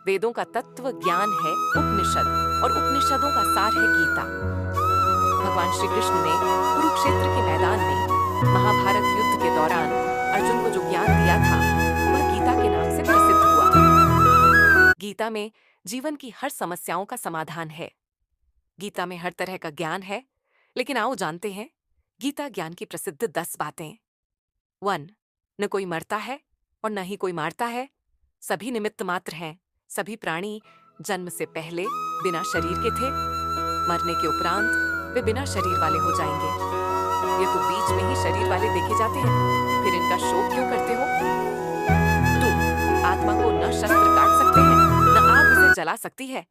वेदों का तत्व ज्ञान है उपनिषद और उपनिषदों का सार है गीता। भगवान श्री कृष्ण ने कुरुक्षेत्र के मैदान में महाभारत युद्ध के दौरान अर्जुन को जो ज्ञान दिया था वह गीता के नाम से प्रसिद्ध हुआ। गीता में जीवन की हर समस्याओं का समाधान है। गीता में हर तरह का ज्ञान है। लेकिन आओ जानते हैं गीता ज्ञान की प्रसिद्ध 10 बातें। 1. न कोई मरता है और न ही कोई मारता है। सभी निमित्त मात्र हैं। सभी प्राणी जन्म से पहले बिना शरीर के थे। मरने के उपरांत वे बिना शरीर वाले हो जाएंगे। ये तो बीच में ही शरीर वाले देखे जाते हैं, फिर इनका शोक क्यों करते हो? 2. आत्मा को न शस्त्र काट सकते हैं, न आग उसे जला सकती है,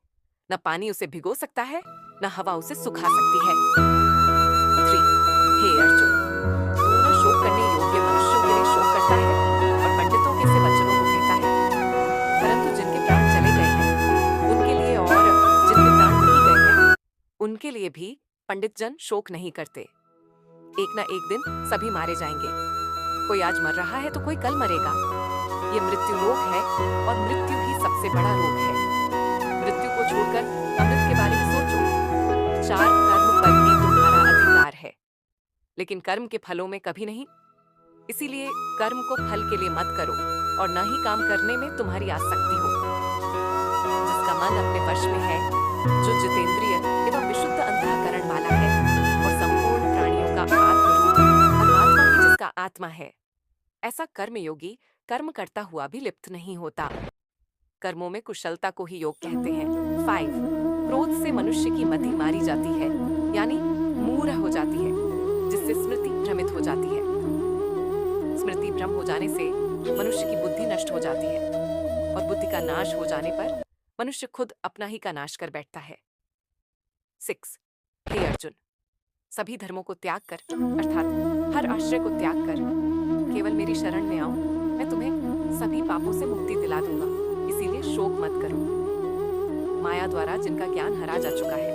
न पानी उसे भिगो सकता है, न हवा उसे सुखा सकती है। 3. हे अर्जुन, तू न शोक करने योग्य मनुष्यों के लिए शोक करता है और पंडितों के से वचनों को कहता है, परंतु जिनके प्राण चले गए हैं उनके लिए और जिनके प्राण नहीं गए हैं उनके लिए भी पंडित जन शोक नहीं करते। एक ना एक दिन सभी मारे जाएंगे। कोई आज मर रहा है तो कोई कल मरेगा। ये मृत्यु लोक है और मृत्यु ही सबसे बड़ा रोग है। मृत्यु को छोड़कर अमृत के बारे में सोचो। 4 कर्म पर ही तुम्हारा अधिकार है, लेकिन कर्म के फलों में कभी नहीं। इसीलिए कर्म को फल के लिए मत करो और न ही काम करने में तुम्हारी आसक्ति हो। जिसका मन अपने वश में है, जो जितेंद्रिय एवं विशुद्ध अंतःकरण वाला है और संपूर्ण प्राणियों का आत्मरूप परमात्मा ही जिसका आत्मा है, ऐसा कर्मयोगी कर्म करता हुआ भी लिप्त नहीं होता। कर्मों में कुशलता को ही योग कहते हैं। 5. क्रोध से मनुष्य की मति मारी जाती है, यानी मूढ़ हो जाती है, जिससे स्मृति भ्रमित हो जाती है। स्मृति भ्रम हो जाने से मनुष्य की बुद्धि नष्ट हो जाती है और बुद्धि का नाश हो जाने पर मनुष्य खुद अपना ही का नाश कर बैठता है। 6. हे अर्जुन, सभी धर्मों को त्याग कर अर्थात हर आश्रय को त्याग कर केवल मेरी शरण में आओ। मैं तुम्हें सभी पापों से मुक्ति दिला दूंगा। इसीलिए शोक मत करो। माया द्वारा जिनका ज्ञान हरा जा चुका है,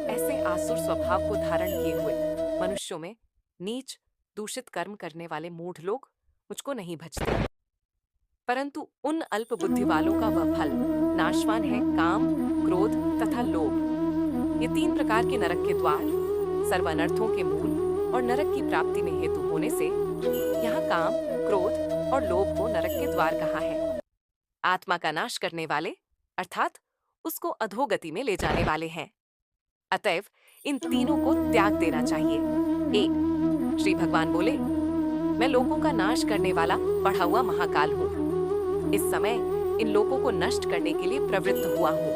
ऐसे आसुर स्वभाव को धारण किए हुए मनुष्यों में नीच दूषित कर्म करने वाले मूढ़ लोग मुझको नहीं भजते, परंतु उन अल्प बुद्धि वालों का वह फल नाशवान है काम, क्रोध तथा लोभ। ये 3 प्रकार के नरक के द्वार सर्व अनर्थों के मूल और नरक की प्राप्ति में हेतु होने से यहाँ काम, क्रोध और लोभ को नरक के द्वार कहा है। आत्मा का नाश करने वाले अर्थात उसको अधोगति में ले जाने वाले हैं। अतएव इन तीनों को त्याग देना चाहिए। 1. श्री भगवान बोले, मैं लोगों का नाश करने वाला बढ़ा हुआ महाकाल हूँ। इस समय इन लोगों को नष्ट करने के लिए प्रवृत्त हुआ हूँ।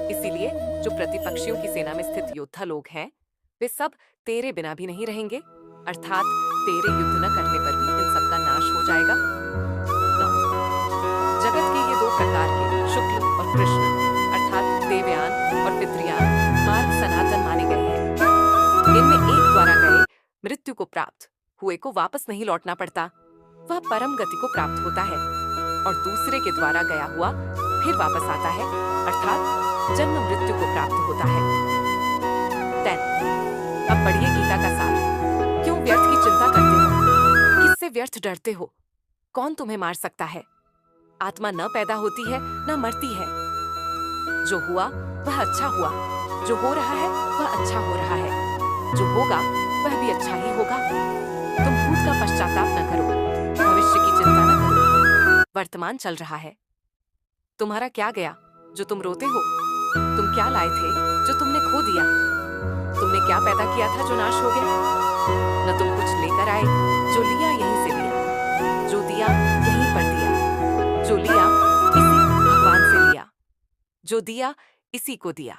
इसीलिए जो प्रतिपक्षियों की सेना में स्थित योद्धा लोग हैं, वे सब तेरे बिना भी नहीं रहेंगे, अर्थात तेरे युद्ध न करने पर भी इन सबका नाश हो जाएगा। 9. जगत के ये 2 प्रकार के शुक्ल और कृष्ण अर्थात देवयान और पितृयान मार्ग सनातन माने गए हैं। इनमें एक द्वारा गए मृत्यु को प्राप्त हुए को वापस नहीं लौटना पड़ता, वह परम गति को प्राप्त होता है, और दूसरे के द्वारा गया हुआ फिर वापस आता है, अर्थात जन्म मृत्यु को प्राप्त होता है। 10. अब पढ़िए गीता का सार। क्यों व्यर्थ की चिंता करते हो? किससे व्यर्थ डरते हो? कौन तुम्हें मार सकता है? आत्मा न पैदा होती है न मरती है। जो हुआ वह अच्छा हुआ, जो हो रहा है वह अच्छा हो रहा है, जो होगा वह भी अच्छा ही होगा। तुम भूत का पश्चाताप न करो, भविष्य की चिंता न करो। वर्तमान चल रहा है। तुम्हारा क्या गया जो तुम रोते हो? तुम क्या लाए थे जो तुमने खो दिया? तुमने क्या पैदा किया था जो नाश हो गया? न तुम कुछ लेकर आए, जो लिया यहीं से लिया, जो दिया यहीं पर दिया, जो लिया इसी भगवान से लिया, जो दिया इसी को दिया।